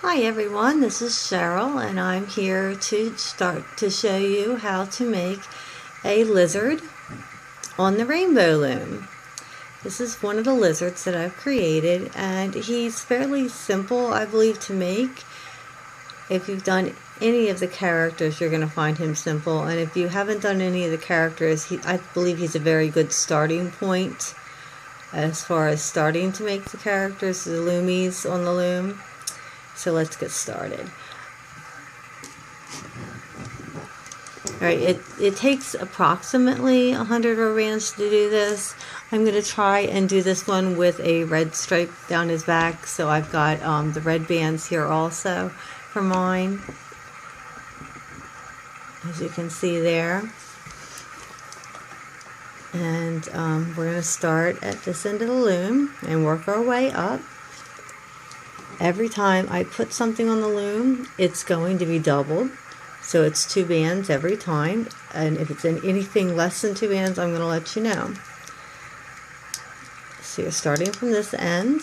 Hi everyone, this is Cheryl and I'm here to show you how to make a lizard on the Rainbowloom. This is one of the lizards that I've created and he's fairly simple, I believe, to make. If you've done any of the characters, you're going to find him simple, and if you haven't done any of the characters, I believe he's a very good starting point as far as starting to make the characters, the Loomies on the loom. So let's get started. Alright, it takes approximately 100 rubber bands to do this. I'm going to try and do this one with a red stripe down his back, so I've got the red bands here also for mine, as you can see there. And we're going to start at this end of the loom and work our way up. Every time I put something on the loom, it's going to be doubled. So it's 2 bands every time. And if it's anything less than 2 bands, I'm going to let you know. So you're starting from this end.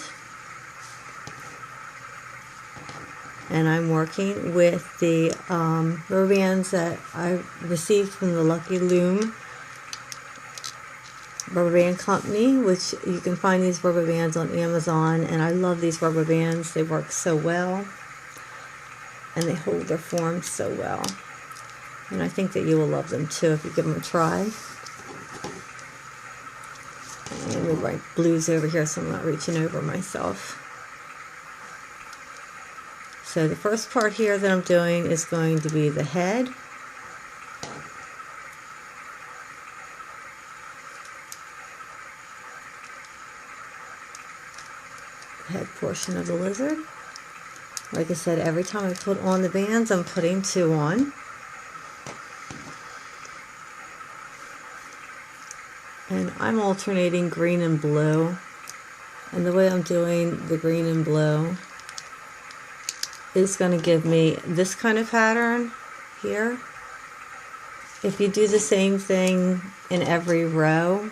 And I'm working with the rubber bands that I received from the Lucky Loom rubber band company, which you can find these rubber bands on Amazon, and I love these rubber bands. They work so well and they hold their form so well, and I think that you will love them too if you give them a try. And move my blues over here so I'm not reaching over myself. So the first part here that I'm doing is going to be the head. Head portion of the lizard. Like I said, every time I put on the bands, I'm putting 2 on. And I'm alternating green and blue. And the way I'm doing the green and blue is going to give me this kind of pattern here. If you do the same thing in every row,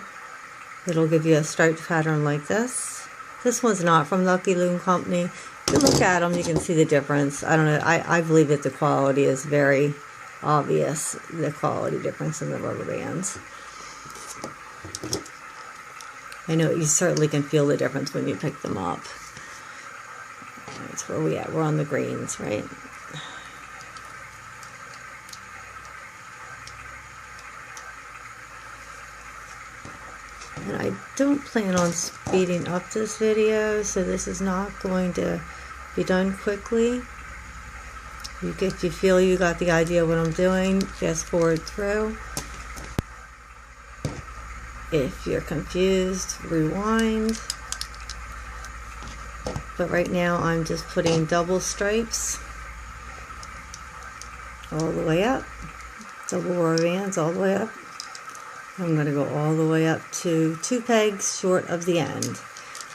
it'll give you a striped pattern like this. This one's not from Lucky Loom Company. If you look at them, you can see the difference. I don't know. I believe that the quality is very obvious, the quality difference in the rubber bands. I know you certainly can feel the difference when you pick them up. That's where we at. We're on the greens, right? And I don't plan on speeding up this video, so this is not going to be done quickly. If you feel you got the idea of what I'm doing, fast forward through. If you're confused, rewind. But right now I'm just putting double stripes all the way up, double rubber bands all the way up. I'm going to go all the way up to 2 pegs short of the end,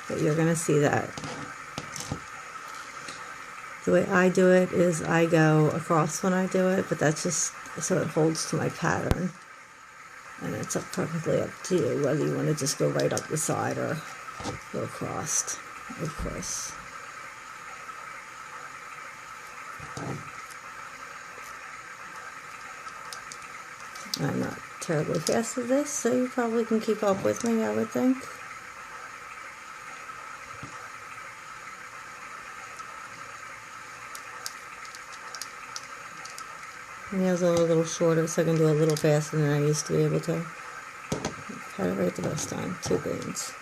but you're going to see that. The way I do it is I go across when I do it, but that's just so it holds to my pattern. And it's perfectly up to you whether you want to just go right up the side or go across, of course. I'm not terribly fast at this, so you probably can keep up with me, I would think. Nails are a little shorter, so I can do a little faster than I used to be able to. Had it right the first time. 2 greens.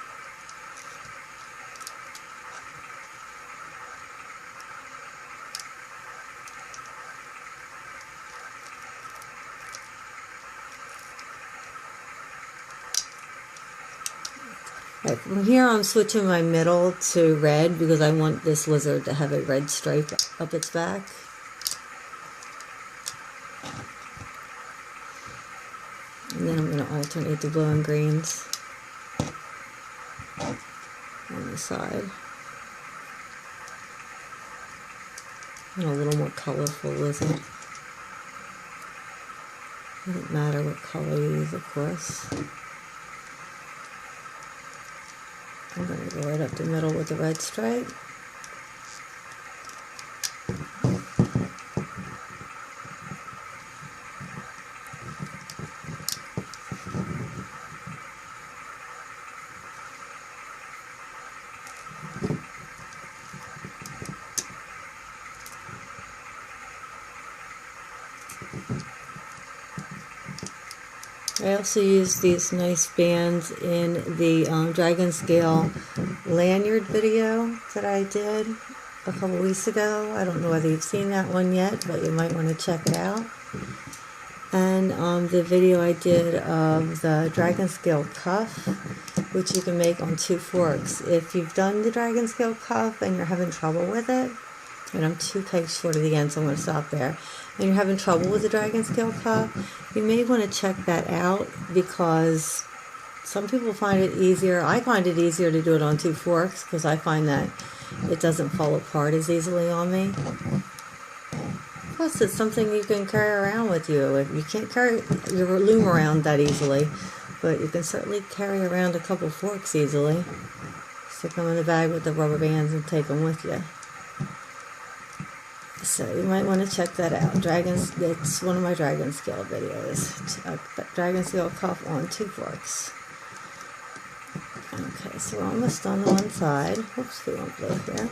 Right, from here I'm switching my middle to red because I want this lizard to have a red stripe up its back. And then I'm going to alternate the blue and greens on the side. And a little more colorful lizard. Doesn't matter what color you use, of course. I'm going to go right up the middle with the red stripe. I also used these nice bands in the Dragon Scale lanyard video that I did a couple weeks ago. I don't know whether you've seen that one yet, but you might want to check it out. And the video I did of the Dragon Scale cuff, which you can make on 2 forks. If you've done the Dragon Scale cuff and you're having trouble with it, and I'm 2 pegs short of the end, so I'm going to stop there, and you're having trouble with the Dragon Scale cuff, you may want to check that out, because some people find it easier. I find it easier to do it on 2 forks because I find that it doesn't fall apart as easily on me. Plus, it's something you can carry around with you. You can't carry your loom around that easily, but you can certainly carry around a couple forks easily. Stick them in the bag with the rubber bands and take them with you. So you might want to check that out. It's one of my Dragon Scale videos. Dragon Scale cuff on 2 forks. Okay, so we're almost done on one side. Oops, we won't blow here.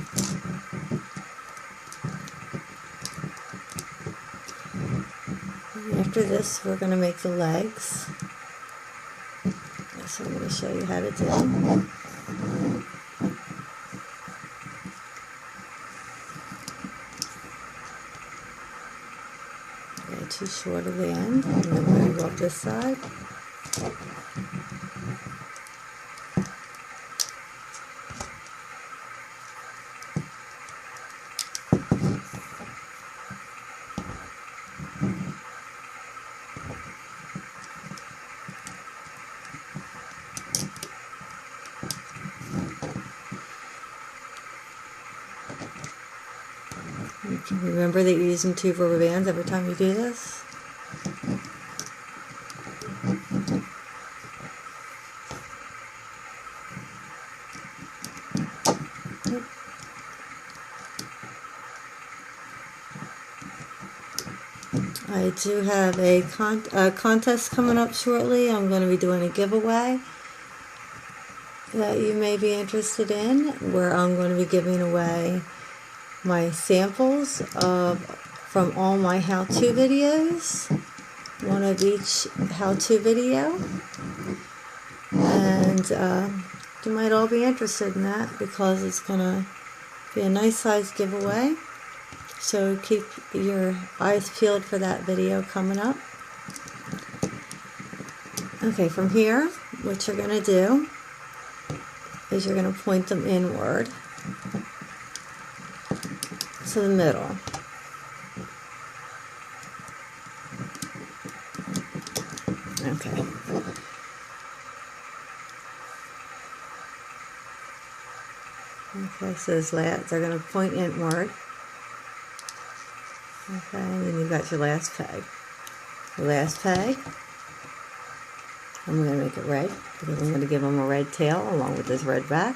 After this, we're going to make the legs. So I'm going to show you how to do them. Go too short of the end, and then we're going to go up this side. Remember that you're using 2 rubber bands every time you do this. I do have a contest coming up shortly. I'm going to be doing a giveaway that you may be interested in, where I'm going to be giving away my samples from all my how-to videos, one of each how-to video, and you might all be interested in that because it's going to be a nice size giveaway, so keep your eyes peeled for that video coming up. Okay, from here, what you're going to do is you're going to point them inward to the middle. Okay. Okay, so those lats are going to point inward. Okay, and then you've got your last peg. The last peg, I'm going to make it red because I'm going to give them a red tail along with this red back.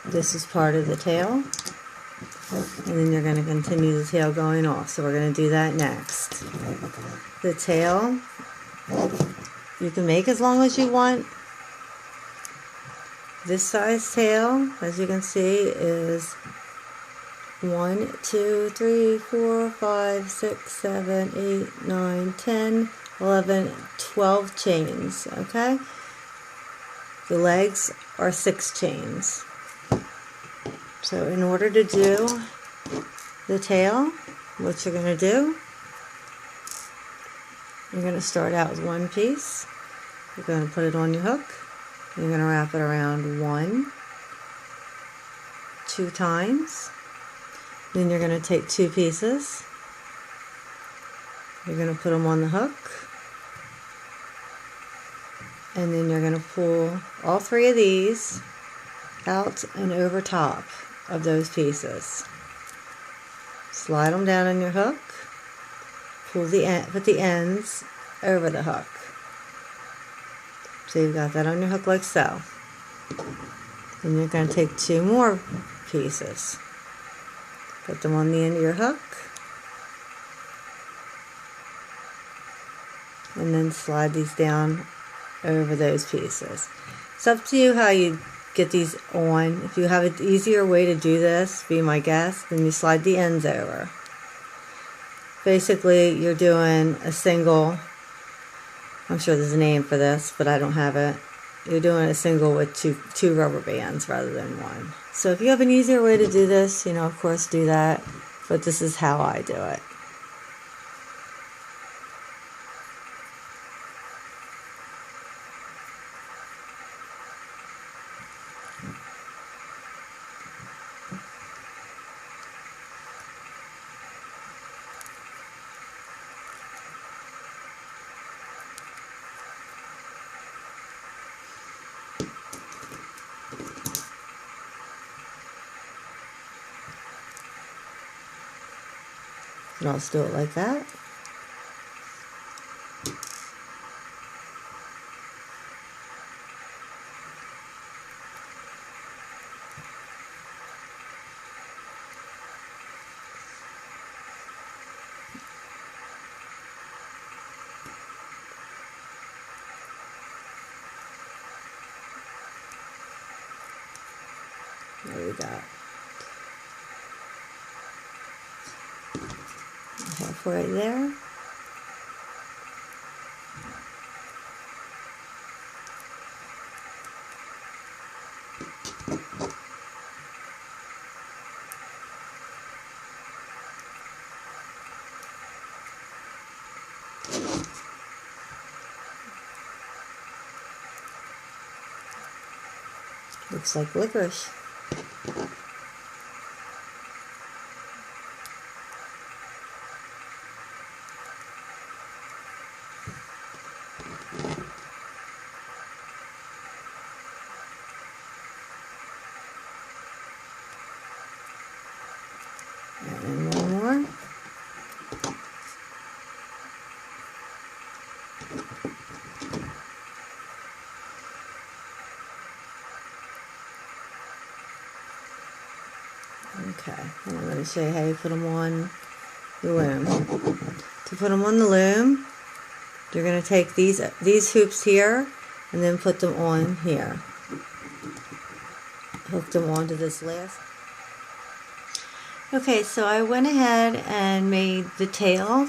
This is part of the tail, and then you're going to continue the tail going off, so we're going to do that next. The tail, you can make as long as you want. This size tail, as you can see, is 1, 2, 3, 4, 5, 6, 7, 8, 9, 10, 11, 12 chains, okay? The legs are 6 chains. So in order to do the tail, what you're going to do, you're going to start out with 1 piece. You're going to put it on your hook. You're going to wrap it around 1, 2 times. Then you're going to take 2 pieces. You're going to put them on the hook. And then you're going to pull all 3 of these out and over top of those pieces. Slide them down on your hook. Put the ends over the hook. So you've got that on your hook like so. Then you're going to take 2 more pieces. Put them on the end of your hook. And then slide these down over those pieces. It's up to you how you get these on. If you have an easier way to do this, be my guest, then you slide the ends over. basically you're doing a single, I'm sure there's a name for this, but I don't have it. You're doing a single with two rubber bands rather than one. So if you have an easier way to do this, you know, of course do that, but this is how I do it. And I'll just do it like that. There we go. Halfway there. Looks like licorice. And one more. Okay, and I'm going to show you how you put them on the loom. To put them on the loom, you're going to take these hoops here and then put them on here. Hook them onto this last. Okay, so I went ahead and made the tail,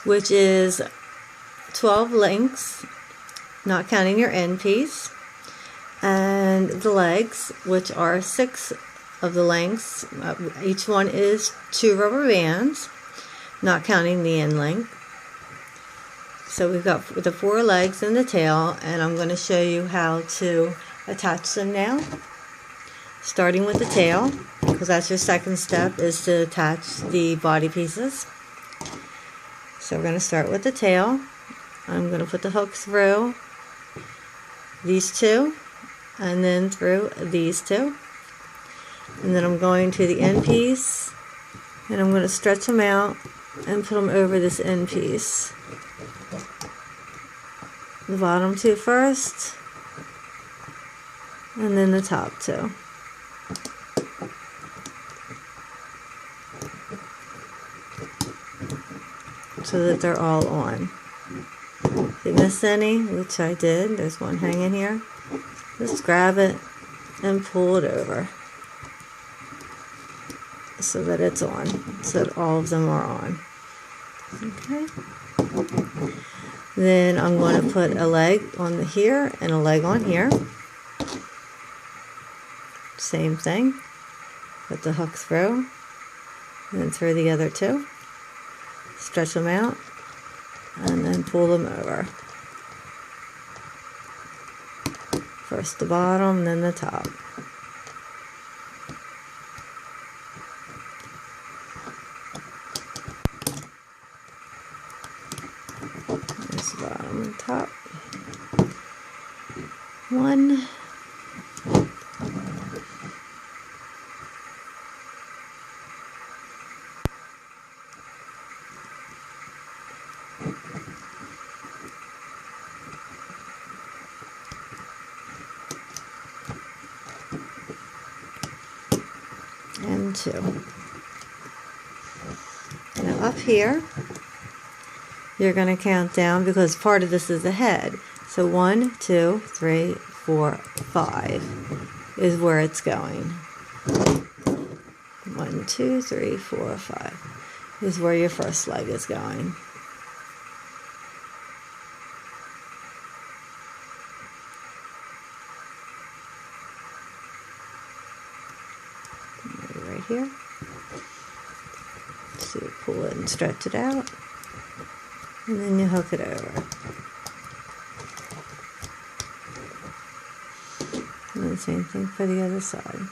which is 12 links, not counting your end piece, and the legs, which are 6 of the lengths. Each one is 2 rubber bands, not counting the end length. So we've got the 4 legs and the tail, and I'm going to show you how to attach them now. Starting with the tail, because that's your second step, is to attach the body pieces. So we're going to start with the tail. I'm going to put the hook through these 2, and then through these 2. And then I'm going to the end piece, and I'm going to stretch them out and put them over this end piece. The bottom 2 first, and then the top 2. So that they're all on. If you miss any, which I did, there's one hanging here, just grab it and pull it over so that it's on, so that all of them are on. Okay. Then I'm going to put a leg on here and a leg on here. Same thing. Put the hook through, and then through the other 2. Stretch them out, and then pull them over. First the bottom, then the top. There's the bottom and top. 1. And 2. Now up here, you're going to count down because part of this is the head. So 1, 2, 3, 4, 5 is where it's going. 1, 2, 3, 4, 5 is where your first leg is going. Right here. So you pull it and stretch it out, and then you hook it over. And then same thing for the other side.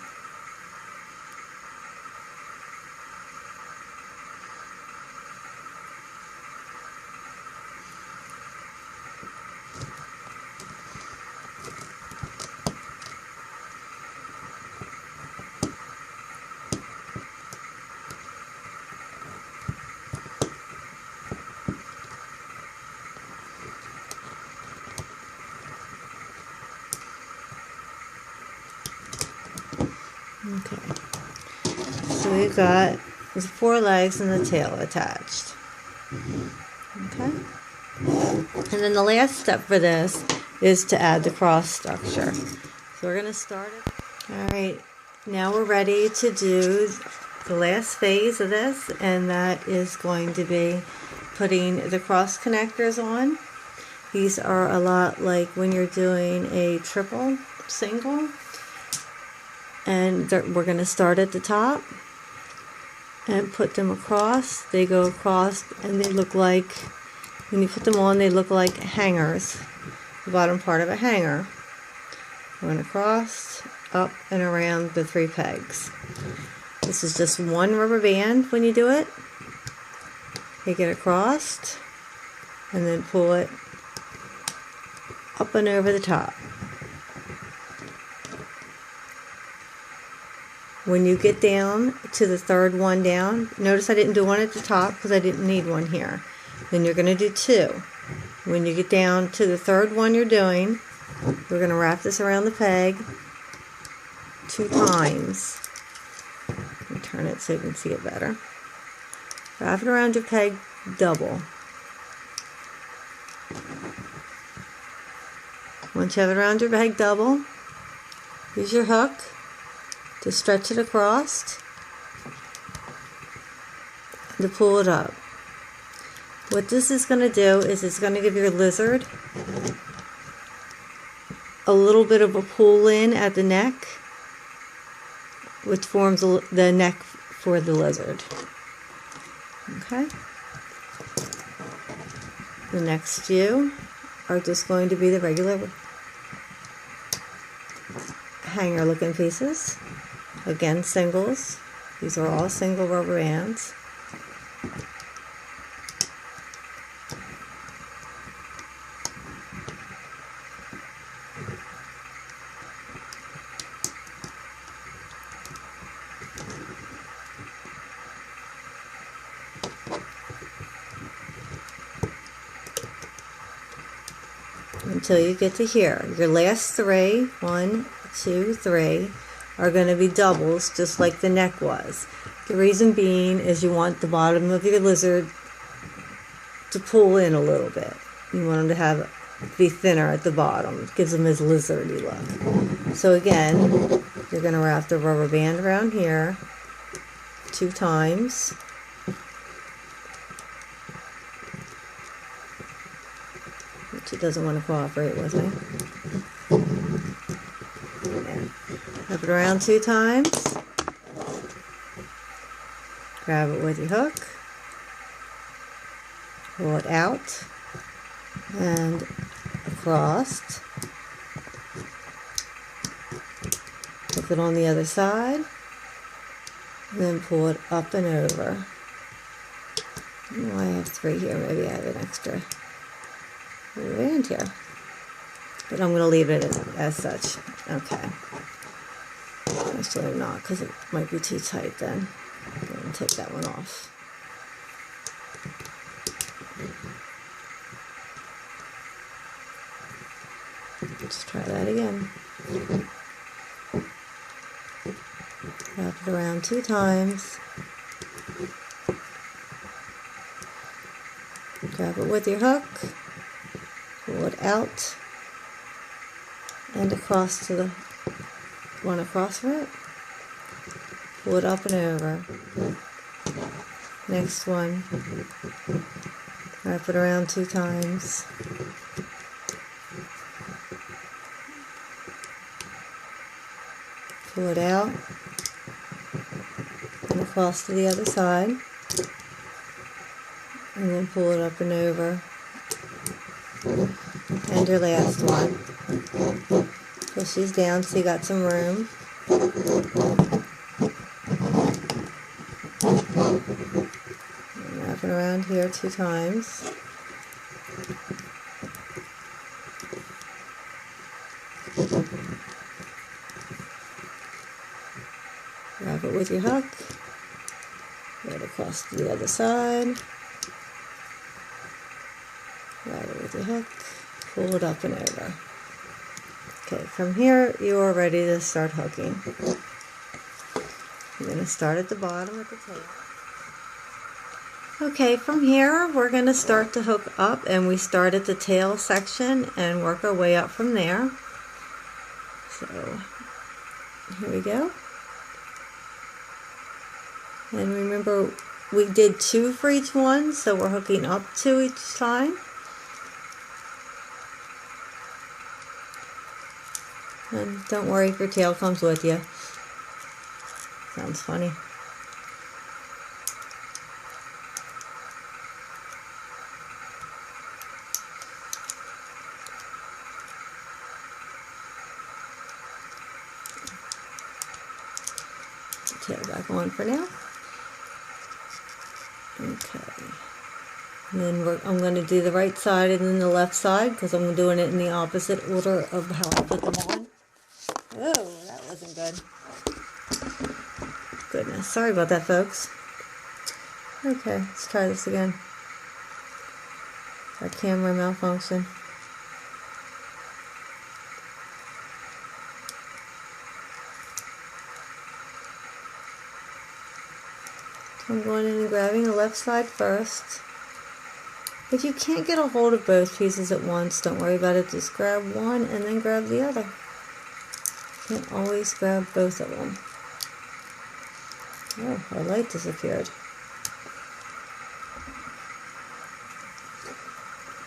Okay, so we've got the 4 legs and the tail attached. Okay, and then the last step for this is to add the cross structure. So we're going to start it. Alright, now we're ready to do the last phase of this, and that is going to be putting the cross connectors on. These are a lot like when you're doing a triple single. And we're going to start at the top and put them across. They go across and they look like, when you put them on, they look like hangers, the bottom part of a hanger. Going across, up, and around the 3 pegs. This is just 1 rubber band when you do it. Take it across and then pull it up and over the top. When you get down to the 3rd one down, notice I didn't do 1 at the top because I didn't need 1 here. Then you're going to do 2. When you get down to the 3rd one you're doing, we're going to wrap this around the peg 2 times. Let me turn it so you can see it better. Wrap it around your peg double. Once you have it around your peg double, use your hook to stretch it across and to pull it up. What this is going to do is it's going to give your lizard a little bit of a pull in at the neck, which forms the neck for the lizard. Okay? The next few are just going to be the regular hanger looking pieces. Again, singles. These are all single rubber bands. Until you get to here. Your last 3, 1, 2, 3, are going to be doubles, just like the neck was. The reason being is you want the bottom of your lizard to pull in a little bit. You want him to be thinner at the bottom. It gives him his lizardy look. So again, you're going to wrap the rubber band around here 2 times. Which it doesn't want to cooperate with me. Wrap it around 2 times. Grab it with your hook. Pull it out and across. Hook it on the other side. And then pull it up and over. Oh, I have 3 here. Maybe I have an extra band here. But I'm going to leave it as such. Okay. Actually not, because it might be too tight then. I'm going to take that one off. Let's try that again. Wrap it around 2 times. Grab it with your hook. Pull it out. And across to the one across for it. Pull it up and over. Next one, wrap it around 2 times. Pull it out and across to the other side, and then pull it up and over. And your last one. Push these down so you got some room. And wrap it around here 2 times. Wrap it with your hook. Right across to the other side. Wrap it with your hook. Pull it up and over. Okay, from here you are ready to start hooking. You're going to start at the bottom at the tail. Okay, from here we're going to start to hook up, and we start at the tail section and work our way up from there. So here we go. And remember, we did 2 for each one, so we're hooking up 2 each time. And don't worry if your tail comes with you. Sounds funny. Tail back on for now. Okay. And then I'm going to do the right side and then the left side, because I'm doing it in the opposite order of how I put them on. Oh, that wasn't good. Goodness, sorry about that, folks. Okay, let's try this again. Our camera malfunction. So I'm going in and grabbing the left side first. If you can't get a hold of both pieces at once, don't worry about it. Just grab one and then grab the other. You can't always grab both of them. Oh, our light disappeared.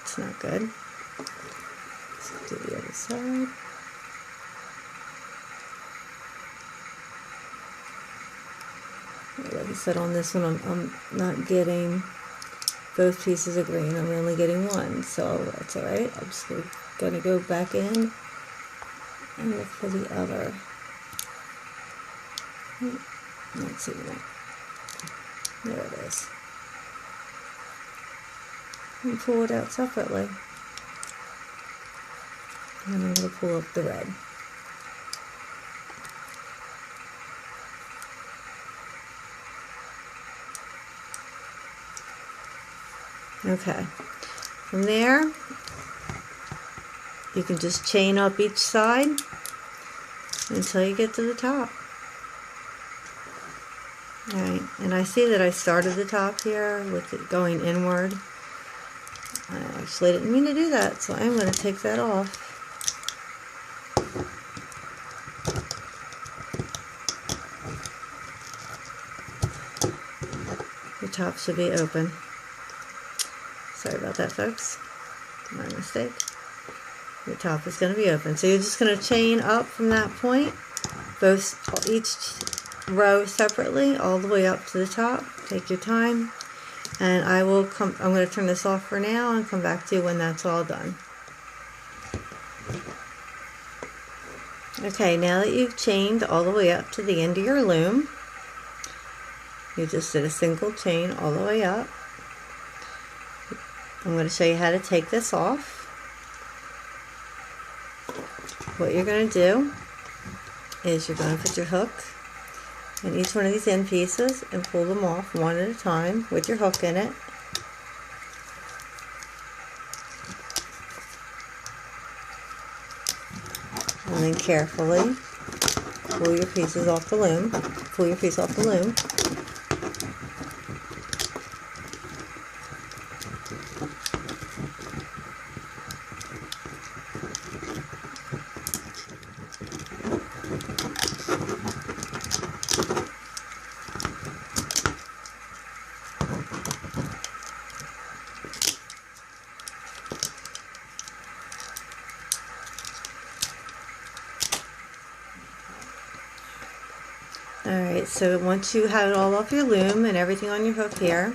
It's not good. Let's do the other side. Like I said, on this one, I'm not getting both pieces of green. I'm only getting one, so that's alright. I'm just going to go back in and look for the other. Not seeing it. There it is. And pull it out separately. And I'm going to pull up the red. Okay, from there you can just chain up each side until you get to the top. Alright, and I see that I started the top here with it going inward. I actually didn't mean to do that, so I'm going to take that off. Your top should be open. Sorry about that, folks. My mistake. Your top is going to be open. So you're just going to chain up from that point, each row separately, all the way up to the top. Take your time. And I'm going to turn this off for now and come back to you when that's all done. Okay, now that you've chained all the way up to the end of your loom, you just did a single chain all the way up. I'm going to show you how to take this off. What you're going to do is you're going to put your hook in each one of these end pieces and pull them off one at a time with your hook in it. And then carefully pull your pieces off the loom. Pull your piece off the loom. Alright, so once you have it all off your loom and everything on your hook here,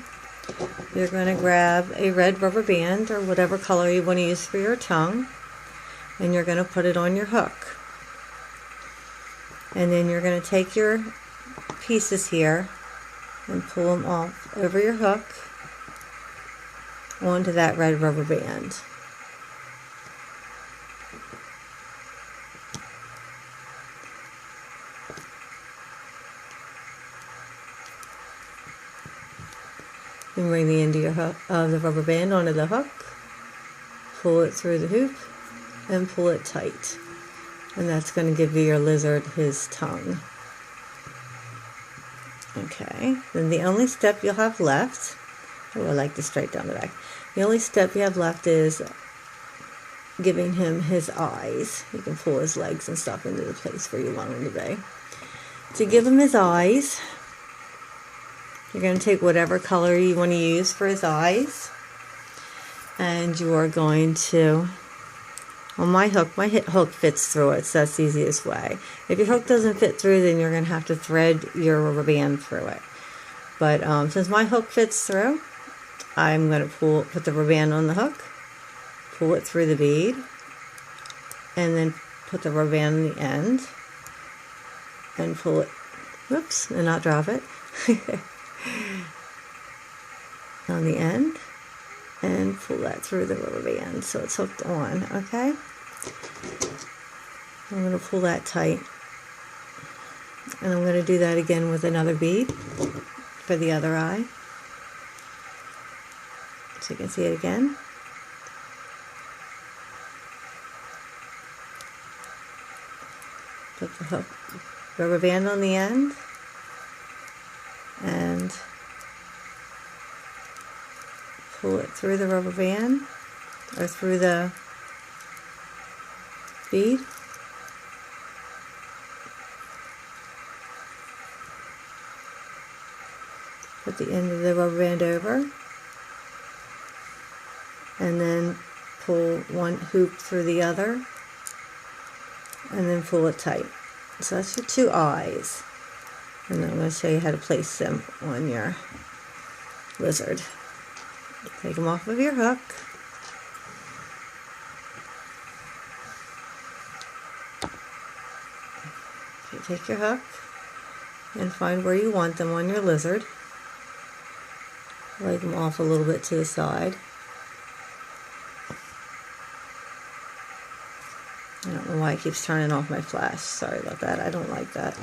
you're going to grab a red rubber band or whatever color you want to use for your tongue, and you're going to put it on your hook. And then you're going to take your pieces here and pull them off over your hook onto that red rubber band. Then bring the end of your hook, the rubber band onto the hook, pull it through the hoop, and pull it tight. And that's going to give your lizard his tongue. Okay, then the only step you'll have left, oh, I like the straight down the back. The only step you have left is giving him his eyes. You can pull his legs and stuff into the place where you want him to be. To give him his eyes, you're going to take whatever color you want to use for his eyes, and you are going to, on my hook fits through it, so that's the easiest way. If your hook doesn't fit through, then you're going to have to thread your rubber band through it. But since my hook fits through, I'm going to put the rubber band on the hook, pull it through the bead, and then put the rubber band on the end, and pull it, whoops, and not drop it, on the end, and pull that through the rubber band so it's hooked on, okay? I'm going to pull that tight, and I'm going to do that again with another bead for the other eye, so you can see it again. Put the hook, rubber band on the end, and pull it through the rubber band or through the bead. Put the end of the rubber band over, and then pull one hoop through the other, and then pull it tight. So that's your two eyes. And then I'm going to show you how to place them on your lizard. Take them off of your hook. Okay, take your hook and find where you want them on your lizard. Lay them off a little bit to the side. I don't know why it keeps turning off my flash. Sorry about that. I don't like that.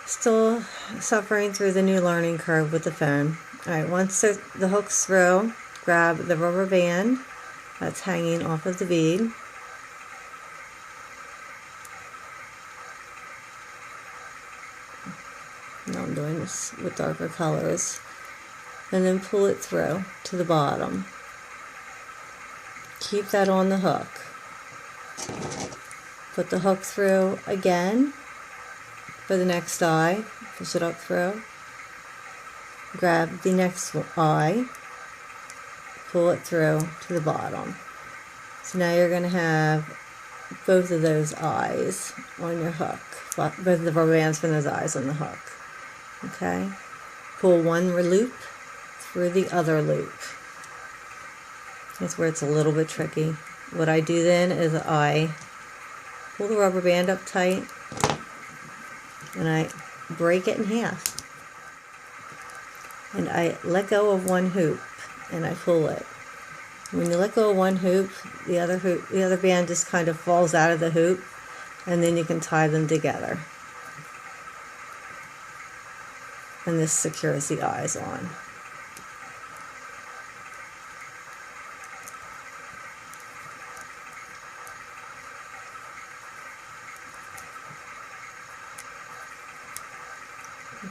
Still suffering through the new learning curve with the phone. Alright, once the hook's through, grab the rubber band that's hanging off of the bead. Now I'm doing this with darker colors. And then pull it through to the bottom. Keep that on the hook. Put the hook through again for the next eye. Push it up through. Grab the next eye. Pull it through to the bottom. So now you're going to have both of those eyes on your hook. Both of the rubber bands from those eyes on the hook. Okay? Pull one loop through the other loop. That's where it's a little bit tricky. What I do then is I pull the rubber band up tight and I break it in half. And I let go of one hoop and I pull it. When you let go of one hoop, the other band just kind of falls out of the hoop, and then you can tie them together. And this secures the eyes on.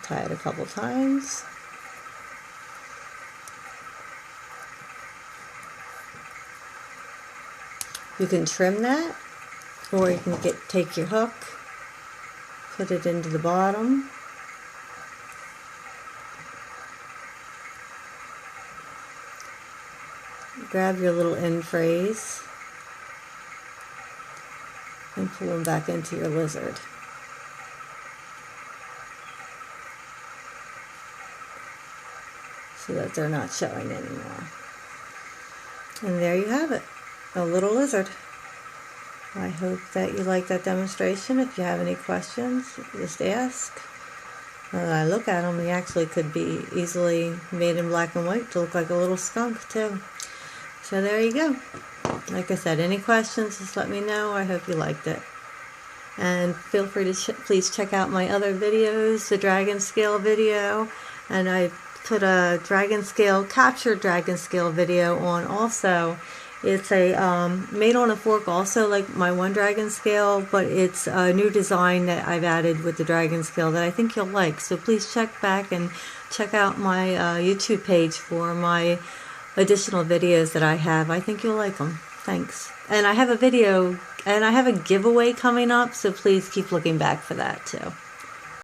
Tie it a couple times. You can trim that, or you can take your hook, put it into the bottom, grab your little end phrase, and pull them back into your lizard. so that they're not showing anymore. And there you have it, a little lizard. I hope that you like that demonstration. If you have any questions, just ask. I look at them, he actually could be easily made in black and white to look like a little skunk too. So there you go. Like I said, any questions, just let me know. I hope you liked it. And feel free to please check out my other videos, the dragon scale video, and I put a captured dragon scale video on also. It's a made on a fork also, like my one dragon scale, but it's a new design that I've added with the dragon scale that I think you'll like. So please check back and check out my YouTube page for my additional videos that I have. I think you'll like them. Thanks. And I have a video, and I have a giveaway coming up, so please keep looking back for that too.